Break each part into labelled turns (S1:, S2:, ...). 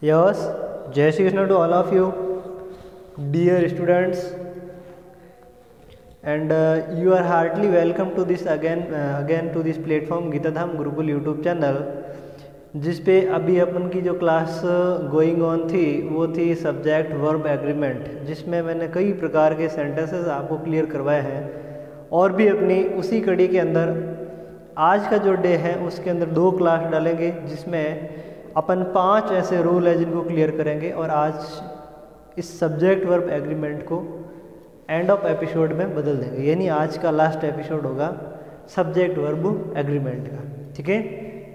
S1: Yes, Jai Shri Krishna to all of you, dear students, and you are heartily welcome to this again to this platform Geeta Dham Gurukul YouTube channel, जिस पे अभी अपन की जो class going on थी वो थी subject verb agreement, जिसमें मैंने कई प्रकार के सेंटेंसेस आपको क्लियर करवाए हैं। और भी अपनी उसी कड़ी के अंदर आज का जो डे है उसके अंदर 2 क्लास डालेंगे, जिसमें अपन 5 ऐसे रूल है जिनको क्लियर करेंगे। और आज इस सब्जेक्ट वर्ब एग्रीमेंट को एंड ऑफ एपिसोड में बदल देंगे, यानी आज का लास्ट एपिसोड होगा सब्जेक्ट वर्ब एग्रीमेंट का। ठीक है,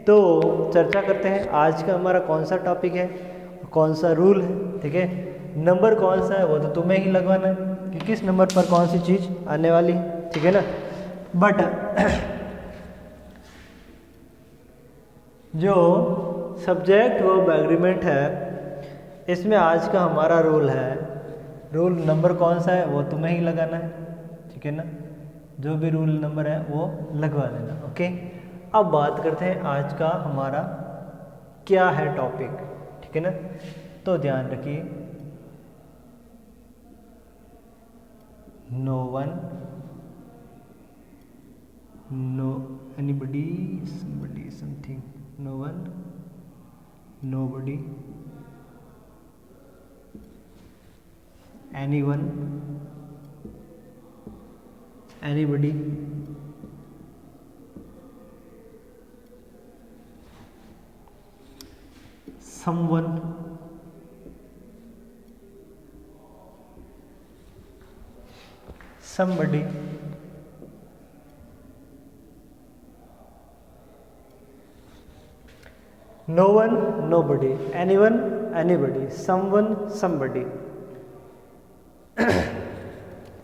S1: तो चर्चा करते हैं आज का हमारा कौन सा टॉपिक है, कौन सा रूल है। ठीक है, नंबर कौन सा है वो तो तुम्हें ही लगवाना है कि किस नंबर पर कौन सी चीज़ आने वाली है। ठीक है ना, बट जो सब्जेक्ट वर्ब एग्रीमेंट है इसमें आज का हमारा रूल है, रूल नंबर कौन सा है वो तुम्हें ही लगाना है। ठीक है ना, जो भी रूल नंबर है वो लगवा देना। ओके, अब बात करते हैं आज का हमारा क्या है टॉपिक। ठीक है ना, तो ध्यान रखिए, no one, no anybody, somebody, something, no one, nobody, anyone, anybody, someone, somebody, no one, nobody, anyone, anybody, someone, somebody।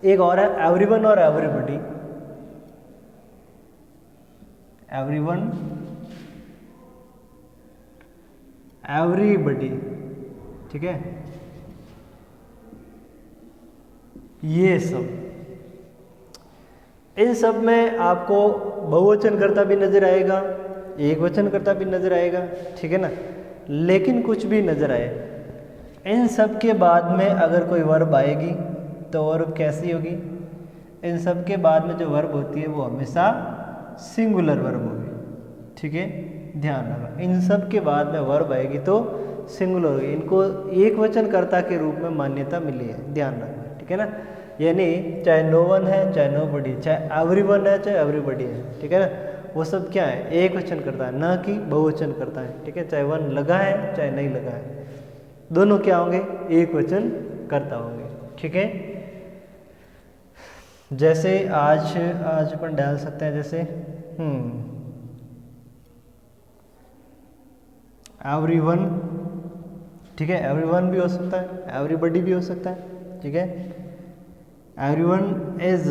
S1: एक और है एवरीवन और एवरीबडी, एवरीवन, एवरीबडी। ठीक है, ये सब, इन सब में आपको बहुवचन करता भी नजर आएगा, एक वचन करता भी नजर आएगा। ठीक है ना, लेकिन कुछ भी नजर आए, इन सब के बाद में अगर कोई वर्ब आएगी तो वर्ब कैसी होगी? इन सब के बाद में जो वर्ब होती है वो हमेशा सिंगुलर वर्ब होगी। ठीक है, ध्यान रखना, इन सब के बाद में वर्ब आएगी तो सिंगुलर होगी, इनको एक वचन कर्ता के रूप में मान्यता मिली है, ध्यान रखना। ठीक है ना, यानी चाहे नो वन है, चाहे नो बडी, चाहे एवरीवन है, चाहे एवरीबडी है। ठीक है ना, वो सब क्या है? एक वचन करता है, ना कि बहुवचन करता है। ठीक है, चाहे वन लगा है चाहे नहीं लगा है, दोनों क्या होंगे? एक वचन करता होंगे। ठीक है, जैसे आज अपन डाल सकते हैं, जैसे एवरीवन। ठीक है, एवरीवन भी हो सकता है, एवरीबडी भी हो सकता है। ठीक है, everyone is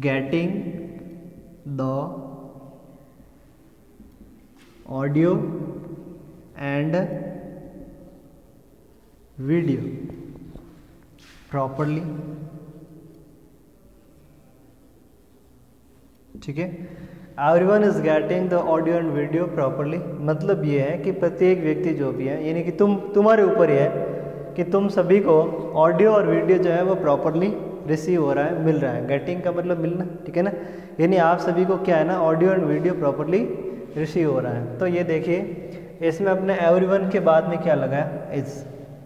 S1: getting the audio and video properly। ठीक है, everyone is getting the audio and video properly, मतलब ये है कि प्रत्येक व्यक्ति जो भी है, यानी कि तुम्हारे ऊपर ही है कि तुम सभी को ऑडियो और वीडियो जो है वो प्रॉपरली रिसीव हो रहा है, मिल रहा है। गेटिंग का मतलब मिलना। ठीक है ना, यानी आप सभी को क्या है ना, audio and video properly receive हो रहा है। तो ये देखिए, इसमें अपने एवरीवन के बाद में क्या लगा है? इज।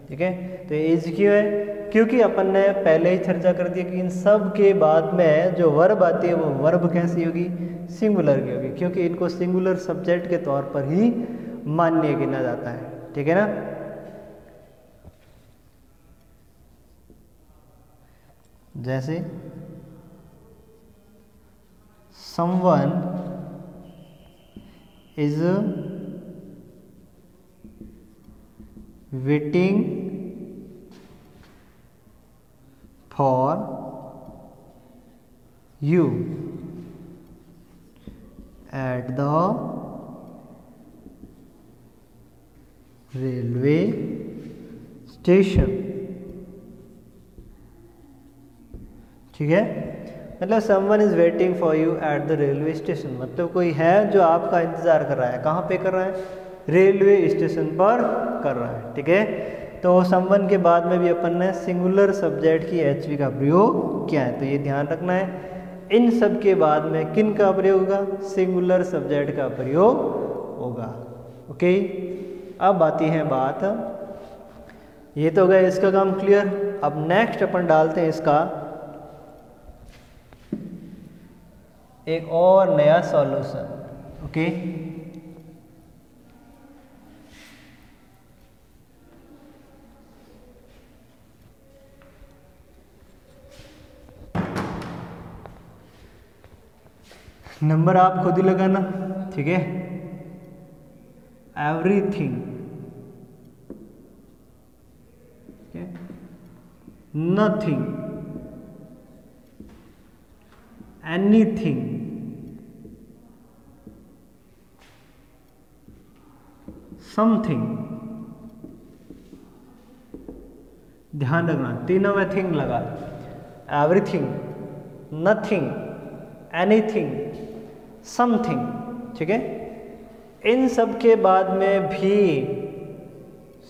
S1: ठीक है, तो इज क्यों है? क्योंकि अपन ने पहले ही चर्चा कर दी कि इन सब के बाद में जो वर्ब आती है वो वर्ब कैसी होगी? सिंगुलर की होगी, क्योंकि इनको सिंगुलर सब्जेक्ट के तौर पर ही मान्य गिना जाता है। ठीक है ना, जैसे someone is waiting for you at the railway station। ठीक है, मतलब someone is waiting for you at the railway station, मतलब कोई है जो आपका इंतज़ार कर रहा है। कहाँ पे कर रहा है? रेलवे स्टेशन पर कर रहा है, ठीक है। तो समवन के बाद में भी अपन ने सिंगुलर सब्जेक्ट की एचवी का प्रयोग किया है, तो ये ध्यान रखना है। इन सब के बाद में किन का प्रयोग होगा? सिंगुलर सब्जेक्ट का प्रयोग होगा, ओके। अब आती है बात, ये तो गया इसका काम क्लियर। अब नेक्स्ट अपन डालते हैं इसका एक और नया सॉल्यूशन, ओके। नंबर आप खुद ही लगाना, ठीक है। एवरीथिंग, नथिंग, एनीथिंग, समथिंग, ध्यान रखना तीनों में थिंग लगा। एवरीथिंग, नथिंग, एनीथिंग, समथिंग, ठीक है। इन सब के बाद में भी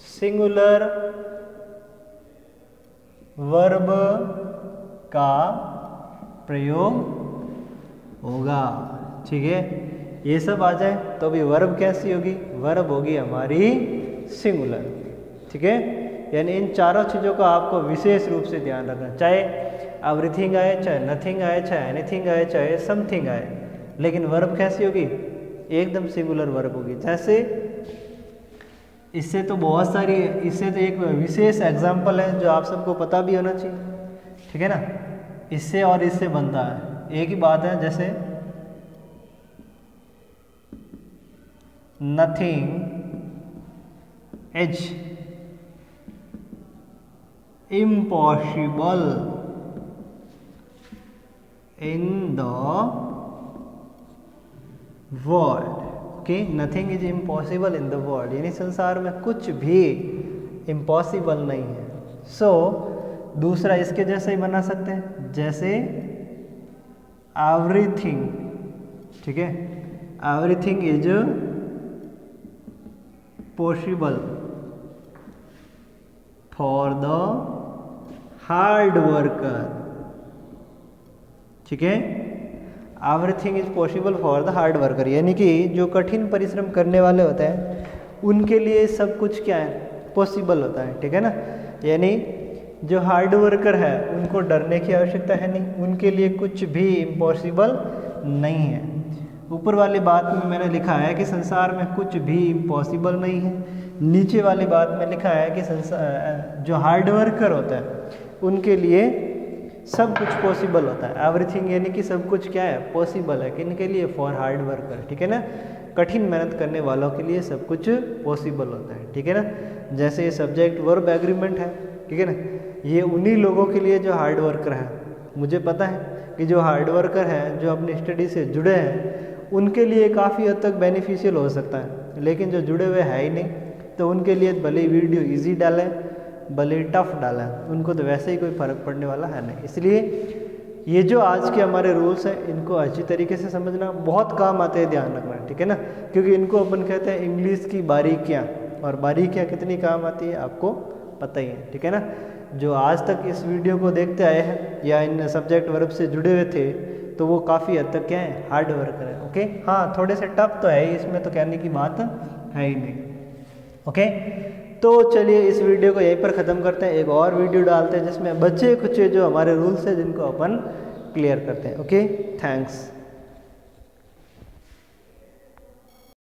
S1: सिंगुलर वर्ब का प्रयोग होगा, ठीक है। ये सब आ जाए तो भी वर्ब कैसी होगी? वर्ब होगी हमारी सिंगुलर, ठीक है। यानी इन चारों चीज़ों का आपको विशेष रूप से ध्यान रखना, चाहे एवरीथिंग आए, चाहे नथिंग आए, चाहे एनीथिंग आए, चाहे समथिंग आए, लेकिन वर्ब कैसी होगी? एकदम सिंगुलर वर्ब होगी। जैसे इससे तो बहुत सारी, इससे तो एक विशेष एग्जाम्पल है जो आप सबको पता भी होना चाहिए, ठीक है ना। इससे और इससे बनता है एक ही बात है, जैसे nothing is impossible in the world, okay. Nothing is impossible in the world, यानी संसार में कुछ भी इम्पॉसिबल नहीं है। सो दूसरा इसके जैसे ही बना सकते हैं, जैसे एवरीथिंग, ठीक है। Everything is possible for the hard worker, ठीक है। Everything is possible for the hard worker, यानी कि जो कठिन परिश्रम करने वाले होते हैं उनके लिए सब कुछ क्या है? पॉसिबल होता है, ठीक है ना। यानी जो हार्ड वर्कर है उनको डरने की आवश्यकता है नहीं, उनके लिए कुछ भी इम्पॉसिबल नहीं है। ऊपर वाली बात में मैंने लिखा है कि संसार में कुछ भी इम्पॉसिबल नहीं है, नीचे वाली बात में लिखा है कि संसार जो हार्ड वर्कर होता है उनके लिए सब कुछ पॉसिबल होता है। एवरीथिंग यानी कि सब कुछ क्या है? पॉसिबल है। किनके लिए? फॉर हार्ड वर्कर, ठीक है ना। कठिन मेहनत करने वालों के लिए सब कुछ पॉसिबल होता है, ठीक है ना। जैसे ये सब्जेक्ट वर्ब एग्रीमेंट है, ठीक है ना, ये उन्हीं लोगों के लिए जो हार्ड वर्कर है। मुझे पता है कि जो हार्ड वर्कर हैं, जो अपनी स्टडी से जुड़े हैं, उनके लिए काफ़ी हद तक बेनिफिशियल हो सकता है, लेकिन जो जुड़े हुए है ही नहीं, तो उनके लिए भले ही वीडियो ईजी डालें, भले ही टफ डालें, उनको तो वैसे ही कोई फ़र्क पड़ने वाला है नहीं। इसलिए ये जो आज के हमारे रूल्स हैं, इनको अच्छी तरीके से समझना, बहुत काम आते हैं, ध्यान रखना, ठीक है ना। क्योंकि इनको अपन कहते हैं इंग्लिश की बारीकियाँ, और बारीकियाँ कितनी काम आती है आपको पता ही है, ठीक है ना। जो आज तक इस वीडियो को देखते आए हैं या इन सब्जेक्ट वर्ब से जुड़े हुए थे, तो वो काफ़ी हद तक क्या है? हार्ड वर्कर है, ओके। हाँ, थोड़े से टफ तो है ही, इसमें तो कहने की बात है ही नहीं, ओके। तो चलिए इस वीडियो को यहीं पर ख़त्म करते हैं, एक और वीडियो डालते हैं जिसमें बचे कुछ जो हमारे रूल्स हैं जिनको अपन क्लियर करते हैं, ओके। थैंक्स।